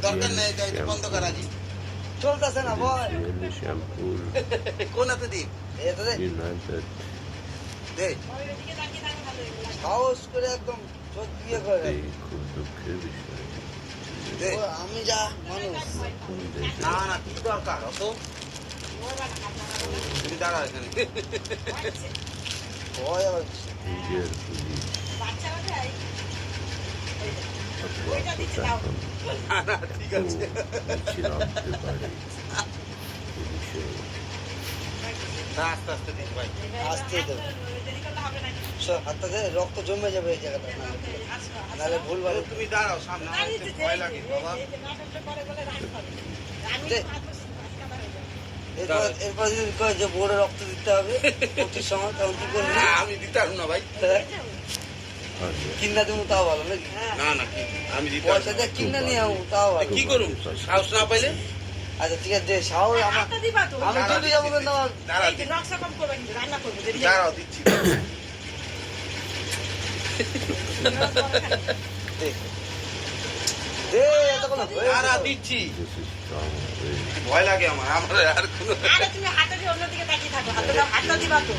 দরকার নেই, বন্ধ করা জি চলতেছে না বল। কোন হাতে দিই সাহস করে একদম চোখ দিয়ে করে। আমি যা মানুষ না না কি দরকার অত তুমি দাঁড়া এখানে ভয় আবার ঠিক আছে আস্তে আস্তে দিন ভাই আস্তে দেবো হাতটা দে রক্ত জমে যাবে এই জায়গাটা নাহলে ভুল ভালো। তুমি দাঁড়াও সামনে ভয় লাগে বাবা। এরপর যদি কয় যে বোর্ডে রক্ত দিতে হবে প্রতির সময় তখন কি করবি? আমি দিতে পারবো না ভাই, কিনা দেবো তাও ভালো নাকি? না না আমি পয়সা দিয়ে কিনা নিয়ে যাবো তাও ভালো। কি করুন সাহস না পাইলে? আচ্ছা ঠিক আছে সাহস আমার আমি চলে যাবো কিন্তু দাঁড়াও দিচ্ছি দিচ্ছি ভয় লাগে আমার আমার আর কোনো তুমি হাতে দিয়ে অন্যদিকে তাকিয়ে থাকো হাতটা দিবা তো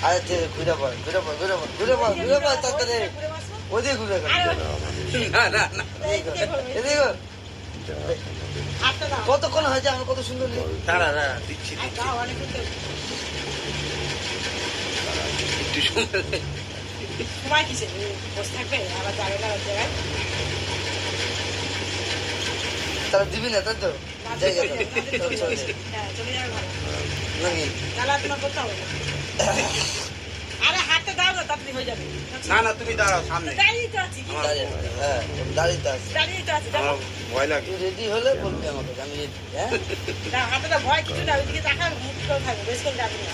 আরে ঘুরে পড় ঘুরে পড় ঘুরে পড় ঘুরে পড় ঘুরে পড় তাড়াতাড়ি ওদিকে ঘুরে না না না এদিকে কতক্ষণ হয়েছে আমার কত সুন্দর দাঁড়া দাঁড়া দিচ্ছি একটু সময় কিসে বসে থাকবে আবার যাবে না জায়গায় তাহলে দিবি না তাই তো আরে হাতে দাও না তাড়াতাড়ি হয়ে যাবে। না না তুমি দাঁড়াও সামনে দাঁড়িয়ে তো আছি হ্যাঁ দাঁড়িয়ে তো আছি ভয় লাগে রেডি হলে বলবি আমাকে আমি রেডি হ্যাঁ হাতে দাও ভয় কিছু না ওইদিকে তাকাও মুখ করে থাকবে বেশ করে যাবে না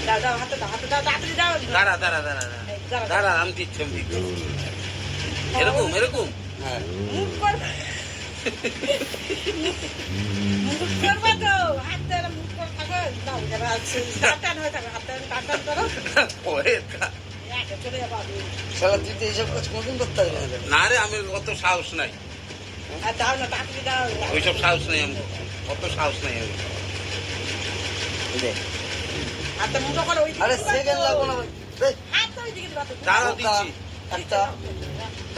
দাও দাও হাতে দাও তাড়াতাড়ি দাও দাঁড়া দাঁড়া দাঁড়া দাঁড়া আমি দিচ্ছি এরকম এরকম হ্যাঁ মুখ কর মুখ করবা তো হাতে মুখ করে থাকো দাও যারা আছে টান হয়ে থাকো হাতে টান করো ওরে চলে যাবো শালা তুই তো এইসব কাজ কোনদিন করতে পারবি না রে আমি অত সাহস নাই দাও না তাড়াতাড়ি দাও ওইসব সাহস নেই আমি অত সাহস নেই আমি হাতে মুখ করো আরে সেকেন্ড লাগবো না হাত তো ওইদিকে দিবা তো দাঁড়াও দিচ্ছি একটা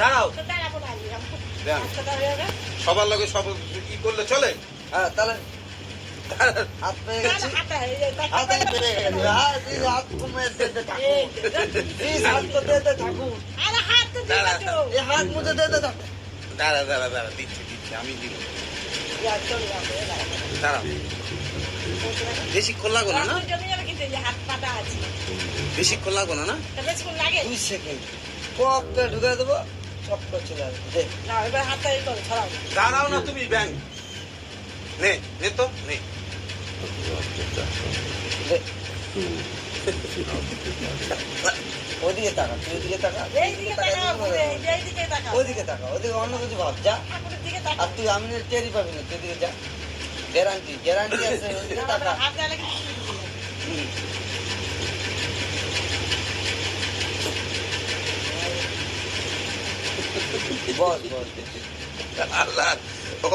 দাঁড়াও সবার লগে সব কি করলে চলে হ্যাঁ তাহলে হাত পেয়ে গেছি হাত পেয়ে গেছি হাত কমে দিতে থাকুন হাত তো দিতে থাকুন হাত মুঝে দিতে থাকুন দাঁড়া দাঁড়া দাঁড়া দিচ্ছি দিচ্ছি আমি দিব দাঁড়াও বেশিক্ষণ লাগো না না বেশিক্ষণ লাগো না না 2 সেকেন্ড পপটা ঢুকে দেবো চক্কর চলে আসবে না এবার হাতটা এই করো ছড়াও দাঁড়াও না তুমি ব্যাংক নে নে তো নে ওদিকে তাকা তুই ওদিকে তাকা ওদিকে তাকা ওদিকে অন্য কিছু ভাব যা আর তুই আমি টেরি পাবি না তুই ওদিকে যা গ্যারান্টি গ্যারান্টি আছে ওদিকে তাকা বস বস আল্লাহ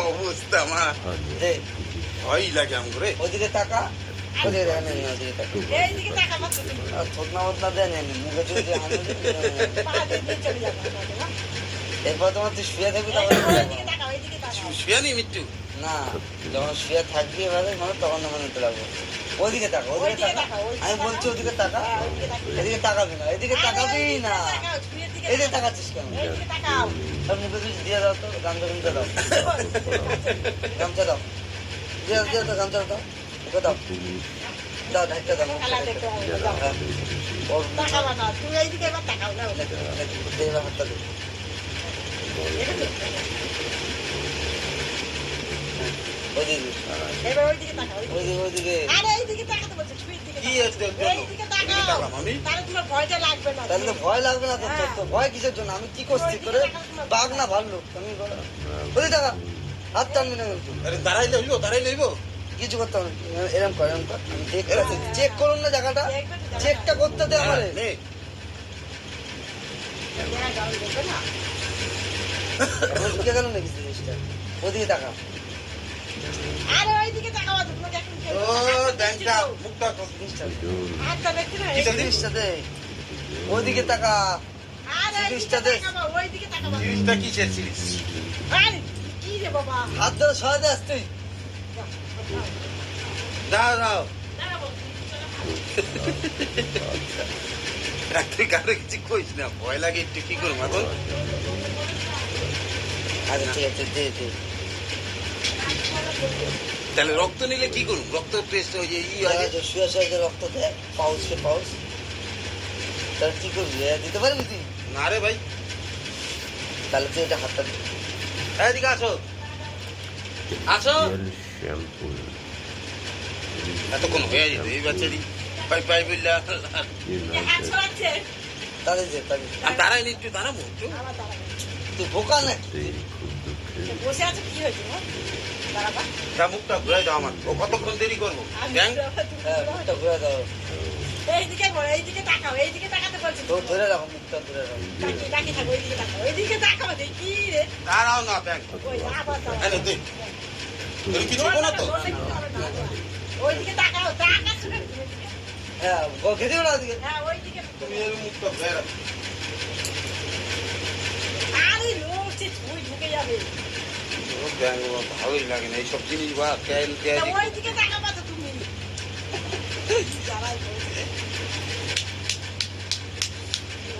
অবস্থা মা ভয় লাগে আমরে ওদিকে টাকা ওদিকে টাকা ছোটনা বদনা দেন মুখে চলে এরপর তোমার তুই শুয়ে থাকবি শুয়ে নি মৃত্যু না যখন শুয়ে থাকবি এভাবে মানে তখন মনে তো লাগবে ওদিকে টাকা ওদিকে টাকা আমি বলছি ওদিকে টাকা এদিকে তাকাবি না এদিকে তাকাবি না এদিকে তাকাচ্ছিস কেন মুখে কিছু দিয়ে দাও তো গামছা দাও গামছা দাও দিয়ে দিয়ে তো গামছা দাও ওকে দাও দাও ঢাকটা দাও হাতটা দে ভয় লাগবে না তো ভয় কিসের জন্য আমি কি করছি করে বাঘ না ভাল্লুক আমি টাকা হাত টানবি না দাঁড়াই লইব কি কিছু করতে হবে না। এরম কর এরম কর চেক করুন না জায়গাটা চেকটা করতে দে আমারে ঢুকে গেল নাকি জিনিসটা ওদিকে তাকা আরে ওইদিকে তাকাও তোমাকে এখন ও ব্যাংকটা মুখটা জিনিসটা হাতটা দেখতে না কি জিনিসটা দে ওদিকে তাকা আরে জিনিসটা দে ওইদিকে তাকাও জিনিসটা কিসের জিনিস? আরে কি রে বাবা হাত ধরে সহায় দে আসতে দাও দাও দাঁড়াবো তুই কারো কিছু কইস না, ভয় লাগে একটু, কি করবো এখন? আচ্ছা ঠিক আছে দে দে তাহলে রক্ত নিলে কি করবো? রক্ত টেস্ট হয়ে যায় ই হয় যে। শুয়ে শুয়ে রক্ত দেয় পাউসে পাউস তাহলে কি করবি দিতে পারবি তুই না রে ভাই, তাহলে তুই এটা হাতটা দে এদিকে আসো আসো। এতক্ষণ হয়ে যেত এই বাচ্চারি পাই পাই বললে হাত ছড়াচ্ছে তাহলে দে তাহলে আমি দাঁড়াই নি, একটু দাঁড়াবো একটু। আবার দাঁড়াবো তুই বোকা নাকি বসে আছে কি হয়েছে গো দাঁড়াবা যা মুখটা ঘুরাই দাও আমার, ও কতক্ষণ দেরি করবো? ব্যাং হ্যাঁ মুখটা ঘুরে দাও এইদিকে বলো এইদিকে তাকাও এইদিকে তাকাতে বলছি তো ধরে রাখো মুখটা ধরে রাখো তাকিয়ে তাকিয়ে থাকো ওইদিকে তাকাও দেখি রে দাঁড়াও না ব্যাং, ওই আবার এনে তুই তুমি কিছু বলো না তো? ওইদিকে তাকাও তাকাচ্ছ কেন তুমি এদিকে? হ্যাঁ খেতে না ওদিকে হ্যাঁ ওইদিকে তুমি এর মুখটা ঘুরাই রাখো। আরে লোকছে তুই ঢুকে যাবে ও ব্যাং ভালোই লাগে না এইসব জিনিস, বা তেল তা তেল ওইদিকে তাকাবা তো তুমি যারাই বলছে।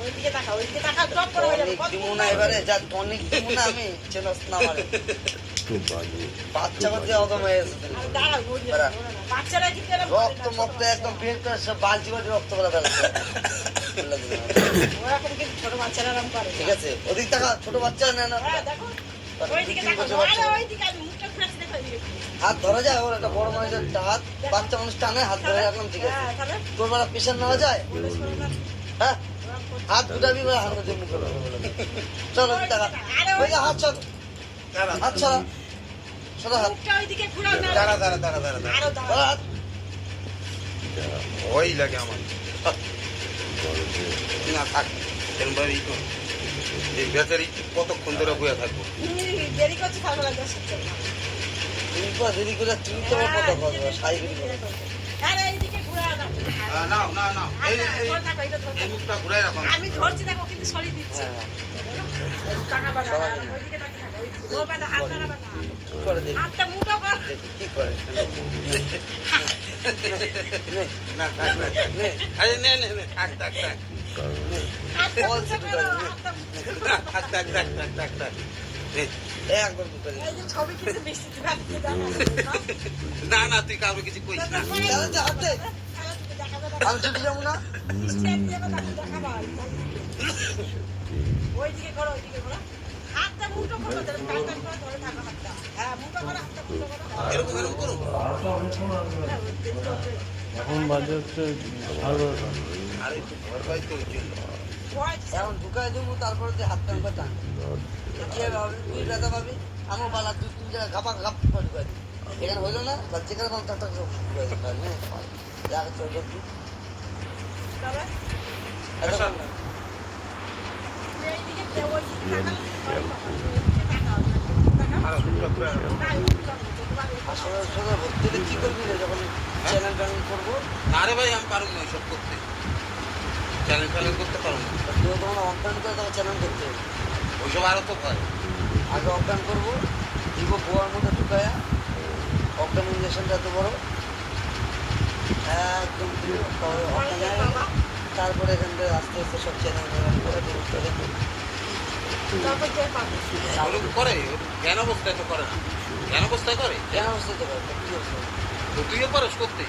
ওইদিকে তাকাও টপ করে হয়ে যাবে টনিক দিমু না এবারে যা টনিক দিমু না আমি চেনস না আমারে বাচ্চা বাচ্চা অদম হয়ে গেছে তুমি। আর দাঁড়াও বলি দাঁড়া। বাচ্চারা কিন্তু এরকম রক্ত মক্ত একদম বের করে সব বালতি বালতি রক্ত করে ফেলছে ওরকম কিন্তু ছোট বাচ্চারা এরকম করে ঠিক আছে ওদিক টাকা ছোট বাচ্চা নেয় না হ্যাঁ দেখো ওইদিকে তাকাও আরে ওইদিকে আমি মুখটা ঘুরাচ্ছি দেখো এইদিকে হাত ধরা যায় ওর একটা বড় মানুষের হাত বাচ্চা মানুষ টানে হাত ধরে রাখলাম ঠিক আছে হ্যাঁ তাহলে তোর বেলা প্রেশার নেওয়া যায় বলে শোনো না হ্যাঁ হাত দুটাবি বলে হাত দিয়ে মুখে চলো টাকা ওই যে হাত ছড়া দাঁড়া হাত ছড়া ছড়া হাত মুখটা ওইদিকে ঘুরাও না দাঁড়া দাঁড়া দাঁড়া দাঁড়া দাঁড়া। আরো ধরা দাঁড়াও হাত ভয় লাগে আমার না, থাক এরকম ভাবে ই কর। এই বেচারি কতক্ষণ ধরে বয়ে থাকবো? তুমি দেরি করছো সকালবেলা 10 তুমি তো দেরি করে তুমি তো আমার কথা বলবো সাইকেল করে আরে এইদিকে ঘুরাও না নাও না না, এই এই ধরে থাকো, এটা ধরে এই থাকো। মুখটা ঘুরাই রাখো না। আমি ধরছি দেখো কিন্তু সরিয়ে দিচ্ছি হ্যাঁ টাকা বাড়া ওইদিকে তাকিয়ে থাকো ওই বাড়া হাত নাড়াবা না কি করে দেখি হাতটা মুঠো কর দেখি কি করে নে না থাক না থাক। নে আরে নে নে নে, থাক থাক থাক হাতটা বল মুঠো শুধু করো, করে, হাতটা মুঠো করো। থাক থাক থাক থাক থাক থাক থাক নে। একদম কি করে এই যে ছবি কিন্তু মিষ্টি দিবা দিয়ে দাও না না, তুই কাউকে কিছু কইস না। তাহলে তো হাতে আমি ছুটি যাবো না ওইদিকে করো ওইদিকে করো হাতটা মুঠো করো টান টান করে ধরে থাকো হাতটা হ্যাঁ মুঠো করো হাতটা মুঠো করো এরকম এরকম করো। এখন বাজে হচ্ছে 11:30। আরে একটু ভয় পাই তো ওই জন্য। এখন ঢুকাই দেবো তারপরে তুই হাত টান করে টান কি হবে তুই ব্যথা পাবি আমার বালা তুই তিন জায়গায় ঘাপা ঘাপ করে ঢুকাই দিবি এখানে হইলো না বা যেখানে পাবো তার তাকে ঢুকাই দিবি যা চল তুই এতক্ষণ না আর মুখটা ঘুরাই রাখো। আসলে সোজা ভর্তি হলে কি করবি রে যখন চ্যানেল ট্যানেল করবো না রে ভাই, আমি পারবো না ওইসব করতে, চ্যালেঞ্জ ফ্যালেঞ্জ করতে পারবো না। তুই তখন অজ্ঞান করে তখন চ্যানেল করতে হবে ওইসব আরো তো ভয়। আগে অজ্ঞান করবো দিব বোয়ার মধ্যে ঢুকায়া অজ্ঞান ইঞ্জেকশনটা এত বড় একদম দিব, তারপরে অজ্ঞান হয়ে গেলে তারপরে এখান থেকে আস্তে আস্তে সব চ্যানেল করে দিব করে দিব। ওরকম করে, জ্ঞান অবস্থায় তো করে না, জ্ঞান অবস্থায় করে। কেন অবস্থা তো করে কি অবস্থা তো তুইও পারস করতে?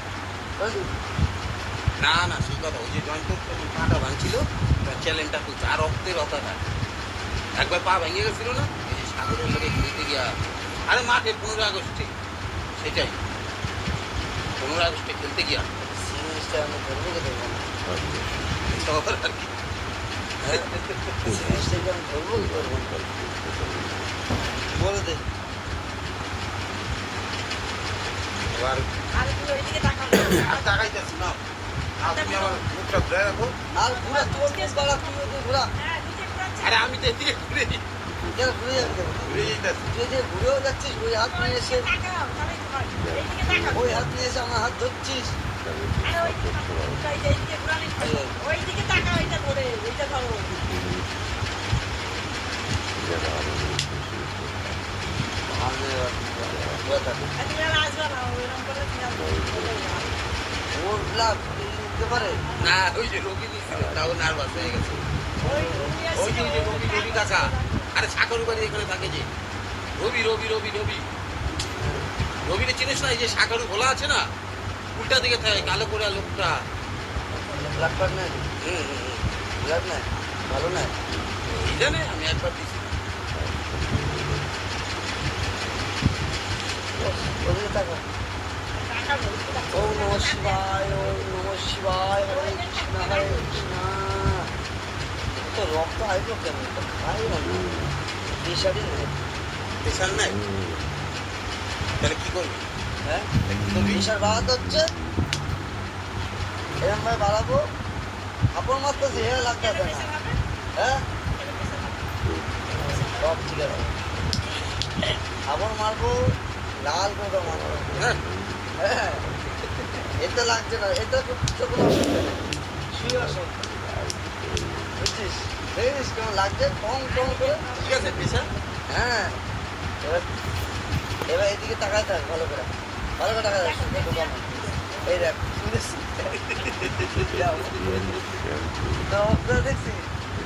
না না, সেই কথা, ওই যে জয়েন্ট করতে পাটা ভাঙছিল, চ্যালেঞ্জটা খুলছে আর রক্তের অতাটা একবার পা ভেঙে গেছিল না, এই যে সাগরের লোকে খেলতে গিয়া, আরে মাঠে 15 আগস্টে, সেটাই 15 আগস্টে খেলতে গিয়া সিরিজটা আমি ধরবো কি ধরবো না তখন আর কি। সিরিজটাকে আমি ধরবো কি ধরবো না বলে দে এবার আর তুই ওইদিকে তাকাও আর তাকাইতেছি না আর তুমি আমার মুখটা ঘুরে রাখো আর ঘুরা তোর মুখ বাড়া তুই ওদিকে ঘুরা। হ্যাঁ নিচে ঘুরাচ্ছি আরে আমি তো এদিকে ঘুরে কেন ঘুরে যাবি কেন? ঘুরে যেতেছি তুই যে ঘুরেও যাচ্ছিস ওই হাত নিয়ে এসে তাকাও তাহলেই তো হয় এইদিকে তাকাও ওই হাত নিয়ে এসে আমার হাত ধরছিস। আরে ওইদিকে তাকাও এইদিকে ঘুরালি ওইদিকে তাকাও এইটা ধরে এইটা ধরো আমি ঘুরে থাকি। আর তুমি আর আসবে না ওরকম করে তুমি আর ওর লাভ উঠতে পারে। না ওই যে রোগী দিচ্ছিল তাও নার্ভাস হয়ে গেছে ওই রুমি ওই যে রবি কাকা আরে সাগর বাড়ি এখানে থাকে যে রবি রবি রবি রবি রবিরে চিনিস না এই যে সাগর ভোলা আছে না উল্টা দিকে থাকে কালো করে লোকটা ব্লাড কার্ড নেই, ব্লাড নেই, ভালো নেই। এই জানে আমি একবার দিছি ওদিকে তাকা। তাকাও ওম নমঃ শিবায়, ওম নমঃ শিবায়, হরে কৃষ্ণ হরে কৃষ্ণ। তো রক্ত আইলো কেন? তো খাইও না, প্রেশারই নেই। পেশার নাই তাহলে কি করবি হ্যাঁ, তো প্রেশার বাড়াতে হচ্ছে, এরকম ভাবে বাড়াবো। আপন মাত্র যে লাগতে হবে না। হ্যাঁ, সব ঠিক আছে। আপন মারবো, লাল করে মারবো। হ্যাঁ হ্যাঁ, এতে লাগছে না, এতে তো কোনো অসুবিধা নেই। শুয়ে আসো, বুঝছিস? দেখিস কেমন লাগছে, টং টং করে। ঠিক আছে পেশার হ্যাঁ, এবার এবার এদিকে তাকায় থাক ভালো করে, ভালো করে তাকায় থাক। দেখো কেমন। এই দেখ, শুনেছি। যাও। তো অবস্থা দেখছি।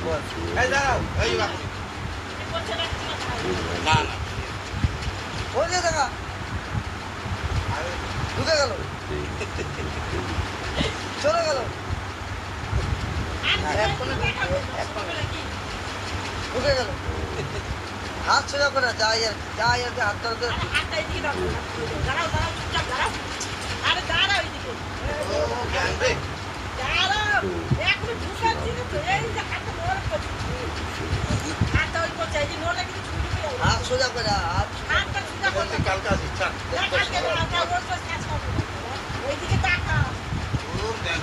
বল। এই দাঁড়াও এই বাবু না না ওই যে দেখা, ঢুকে গেল, চলে গেল, ঢুকে গেল। হাত সোজা করে যাই আর যাই আর কি, হাত ধরে ধরে। হাতটা এদিকে দাও দাঁড়াও দাঁড়াও চুপচাপ দাঁড়াও আরে দাঁড়াও এইদিকে জ্ঞান রে দাঁড়াও এখন ঢুকাচ্ছি না তো এই যে হাতটা নড়ে করছি হাতটা ওই করছে এই যে নড়লে কিন্তু ছুটি হয়ে যাবে হাত সোজা করে, হাত হাতটা সোজা করে বলতে কালকে আসি চান ওইদিকে তাকা ওর দেখ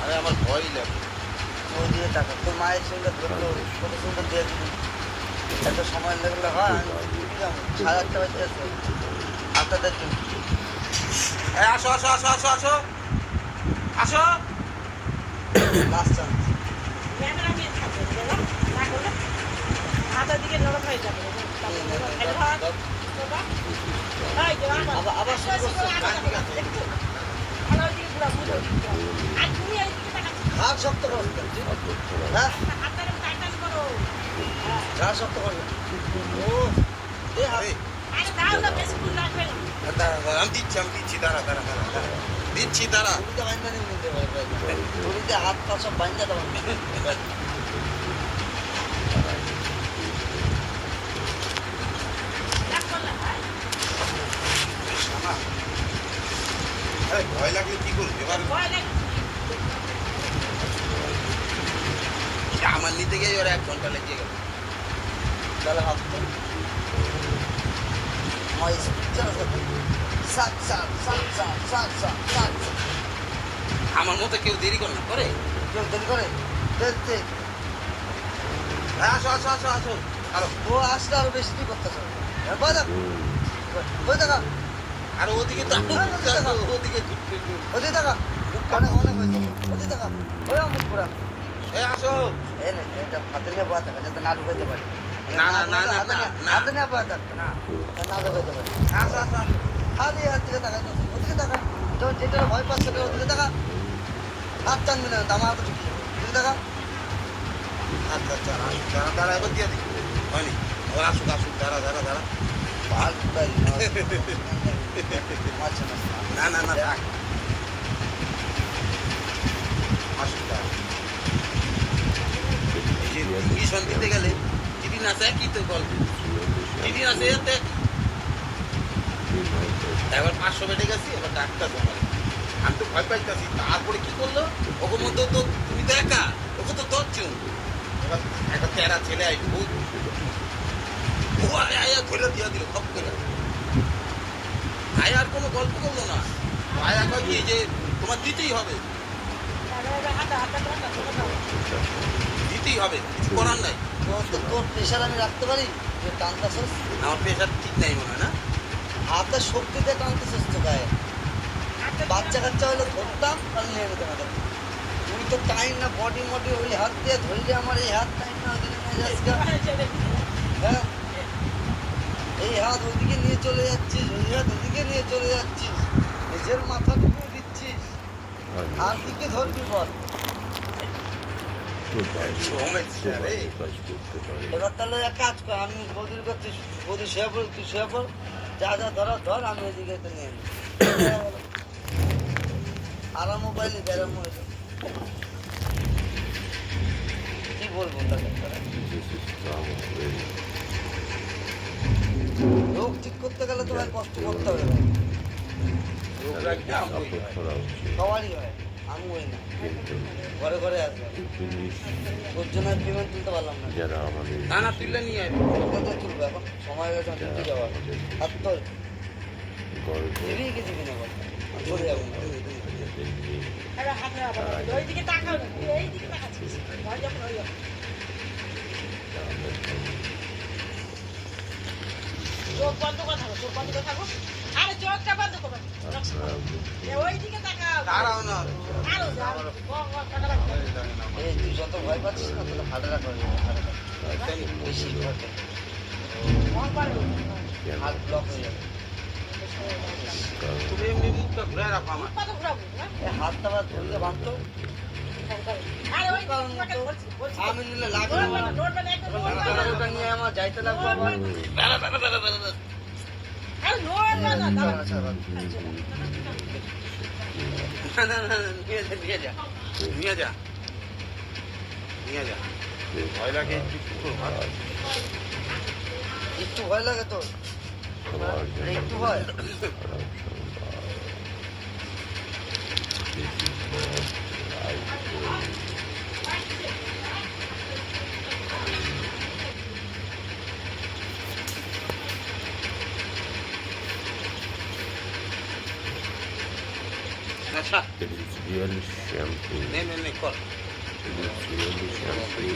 আরে আমার ভয় লাগে ওই দিয়ে টাকা তোর মায়ের সঙ্গে ধরলো, কত সুন্দর দিয়ে দিবি। এত সময় লাগলে হয়, আমি কি যাবো, 1000 টাকা দিয়েছে আপনাদের জন্য। এই আসো আসো আসো আসো আসো আসো লাস্ট চান্স। ক্যামেরা নিয়ে থাকবে না করলে হাতের দিকে নরম হয়ে যাবে আবার আবার শুরু করছো। আর তুমি এইদিকে তাকাচ্ছি হাত শক্ত করো, হ্যাঁ, হাতটা টাইটান করো ঘাড় শক্ত করবে। ও দে হাত। এই, আরে দাও না বেশি ফুল রাখবে না দাঁড়া, দাঁড়া, আমি দিচ্ছি দাঁড়া দাঁড়া দাঁড়া দাঁড়া দিচ্ছি দাঁড়া তুলিতে বাইন্দা নিয়ে নিতে পারবে, তুলিতে হাত পা সব বাইন্দা দেবেন। রাখ করলে হয় শামা, আরে ভয় লাগলে কি করবি এবার ভয় লাগে আমার নিতে গিয়ে ওর 1 ঘন্টা লেগে গেল তাহলে হাত তো আমার স্পিড চালা যাবে। সাত সাত সাত সাত সাত সাত সাত। আমার মতো কেউ দেরি করে না করে কেউ দেরি করে দেখতে, এই, আসো আসো আসো আসো আরো ও আসলে আরো বেশি তুই করতেছ। বই দেখ, বই দেখা, আর ওদিকে তো ওদিকে ওদিকে দেখা, অনেক অনেক হয়েছে, ওদিকে দেখা, ওই অমুক পুরা। এই আসো এই নে, এটা হাতে নিয়ে বয়া থাকা যাতে না ঢুকাইতে পারে। না, না, না, না, না, না। হাতে নিয়ে বয়া থাকবে না, না ঢুকাইতে পারে। আসো আসো আসো খালি হাত দিকে তাকাই, ওদিকে তাকা, যখন যেটা ভয় পাচ্ছে ওদিকে তাকা, হাত টানবি না, আমার হাতে ঢুকিয়ে দেবে। ওদিকে তাকা, আচ্ছা আচ্ছা আসো দাঁড়া দাঁড়া এবার দিয়ে দিই হয়নি এবার আসুক আসুক দাঁড়া দাঁড়া দাঁড়া পাল ফুটাই মারছে না। না না না রাখ আসুক দাঁড়া এই যে ইংলিশন দিতে গেলে যদি না চায় কি তো গল্প যদি না চায় এতে এবার 500 বেটে গেছি এবার ডাক্তার আমার আমি তো ভয় পাইতেছি তারপরে কি করলো ওকে মধ্যে তো তুমি তো একা ওকে তো ধরছো একটা তেরা ছেলে আসবো ও আয়া ধরে দিয়ে দিল খপ করে আয়ার কোনো গল্প করলো না আয়া কয় কি যে তোমার দিতেই হবে দিতেই হবে কিছু করার নাই তোর প্রেশার আমি রাখতে পারি যে টানতেছস আমার প্রেশার ঠিক নাই মনে হয় না হাতের শক্তিতে টানতেছস তো গায়ে বাচ্চা কাচ্চা হলে ধরতাম আর নিয়ে নিতাম হাতে তুই তো টাইম না বডি মডি ওই হাত দিয়ে ধরলে আমার এই হাত টাইম না ওইদিকে নিয়ে যাস হ্যাঁ এই হাত ওইদিকে নিয়ে চলে যাচ্ছিস ওই হাত ওইদিকে নিয়ে চলে যাচ্ছিস নিজের মাথাটুকু দিচ্ছিস আর দিকে ধরবি বল এবার তাহলে এক কাজ কর আমি বদির করছি বদি শুয়ে পড় তুই শুয়ে পড় যা যা ধর আমি এদিকে তো নিয়ে নিই আরামও পাইলি ব্যারামও হইলো কি বলবো তাকে রোগ ঠিক করতে গেলে তো ভাই কষ্ট করতে হবে ভাই সবারই হয় আমি হই না ঘরে ঘরে আসবে ওর জন্য পেমেন্ট তুলতে পারলাম না যারা আমাদের না না তুললে নিয়ে আসবো কোথায় তুলবে এখন সময় হয়ে গেছে ডিউটি যাওয়ার হাত তোর গল্প দিবি কি দিবি না বল চলে যাবো না ওইদিকে তাকাও না এইদিকে তাকাচ্ছিস ঘর যখন হয়ে যাবে চোখ বন্ধ করে থাকো চোখ বন্ধ করে থাকো আরে চোখটা বন্ধ করো ওইদিকে তাকাও দাঁড়াও না আরো যাও এই তুই যত ভয় পাচ্ছিস না তত হার্ট অ্যাটাক হবে বেশি ঘটে হার্ট ব্লক হয়ে যাবে তুমি এমনি মুখটা ঘুরে রাখো আমার কত ঘুরাবো এই হাতটা আবার ধরলে বাঁধতো আরে ওই তোমাকে বলছি আমি নিলে লাগবে না নড়বে না একদম নড়বে না ওটা নিয়ে আমার যাইতে লাগবে আবার আরে নড়বে না দাঁড়া না নিয়ে যা নিয়ে যা নিয়ে যা ভয় লাগে একটু ভয় লাগে তো একটু ভয় আচ্ছা It is really shampoo. নে কর It is really shampoo.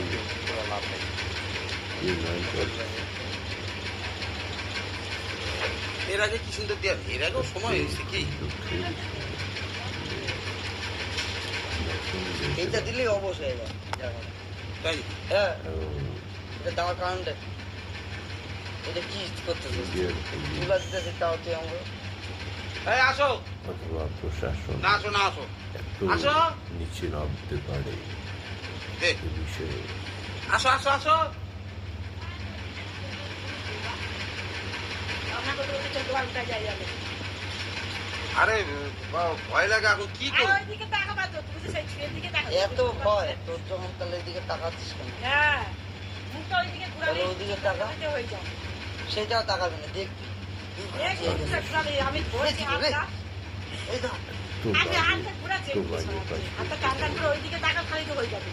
United. এর আগে কি সুন্দর দেওয়া এর আগেও সময় হয়েছে কি এইটা দিলেই অবশ হয়ে যায় তাই হ্যাঁ এটা দেওয়ার কারণটা এটা কি করতেছিস তুলা দিতেছিস তাও তুই আমাকে এই আসো অথবা প্রশাসন না আসো না আসো একটু আসো। নিচে নামতে পারে এ, এ বিষয়ে আসো আসো আসো আমাকে তো চোখ বন্ধ যাই যাবে আরে ভয় লাগে এখন কি আর করবো ওইদিকে তাকাবা তো তুমি সেই ছুঁয়ের দিকে তাকাও এত ভয় তোর যখন তাহলে এদিকে তাকাচ্ছিস কেন হ্যাঁ মুখটা ওইদিকে ঘুরালে তাহলে ওইদিকে তাকা। হয়ে যায় সেটাও তাকাবি না দেখবি এক মুখটা ঘুরালে আমি ধরছি হাতটা এই তো একটু আমি বাইরে হাতটা ঘুরাচ্ছি একটু বাইরে পাশে হাতটা টান করে ওইদিকে তাকাও খালি তো হয়ে যাবে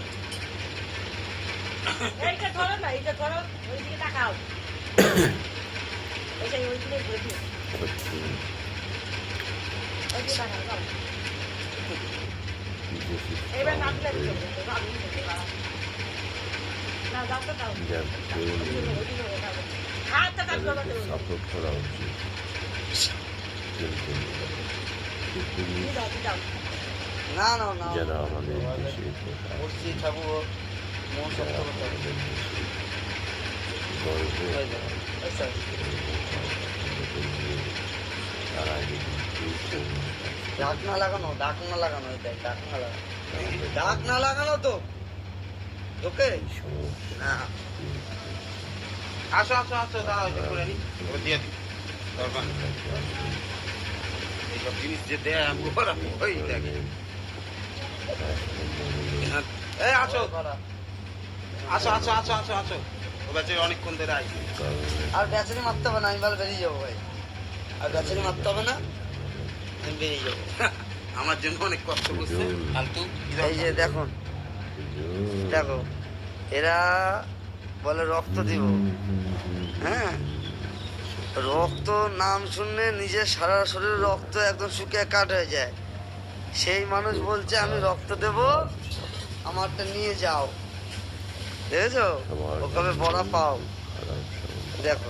এইটা ধরো না এইটা ধরো ওইদিকে তাকাও এইটা ওইদিকে ঘুরে দিও হচ্ছে ওইদিকে তাকাও যাও। বিদেশি এবার না দিলে না যাও দাও যার হাতটা টান করো তাদেরকে সাপোর্ট করা উচিত কিন্তু পুলিশ দাও দাও না না না যারা আমাদের দেশে বসছি ঠাকুর মন শক্ত করতে হবে গর্ব হয়ে যাবে আচ্ছা তারা ডাক না লাগানো এটাই ডাক না লাগানো ডাক না লাগানো তো ওকে এই সমস্যা না আসো আসো আসো দাঁড়াও এটা করে নি এবার দিয়ে দিই দরকার নেই। এইসব জিনিস যে দেয় আমি ওরা ওই দেখে এই আসো আসো আসো আসো আসো আসো ও বেচারি অনেকক্ষণ ধরে আইছে আর ব্যাচারি মারতে হবে না আমি ভালো বেরিয়ে যাবো ভাই আর ব্যাচারি মারতে হবে না আমি বেরিয়ে যাবো আমার জন্য অনেক কষ্ট করছে ফালতু এই যে দেখুন দেখো এরা বলে রক্ত দিব, হ্যাঁ, রক্ত নাম শুনলে নিজের সারা শরীর রক্ত একদম শুকিয়ে কাঠ হয়ে যায়। সেই মানুষ বলছে আমি রক্ত দেব, আমারটা নিয়ে যাও। দেখেছো, ও কবে বড়া পাও। দেখো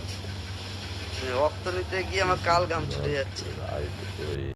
রক্ত নিতে গিয়ে আমার কাল ঘাম ছুটে যাচ্ছে।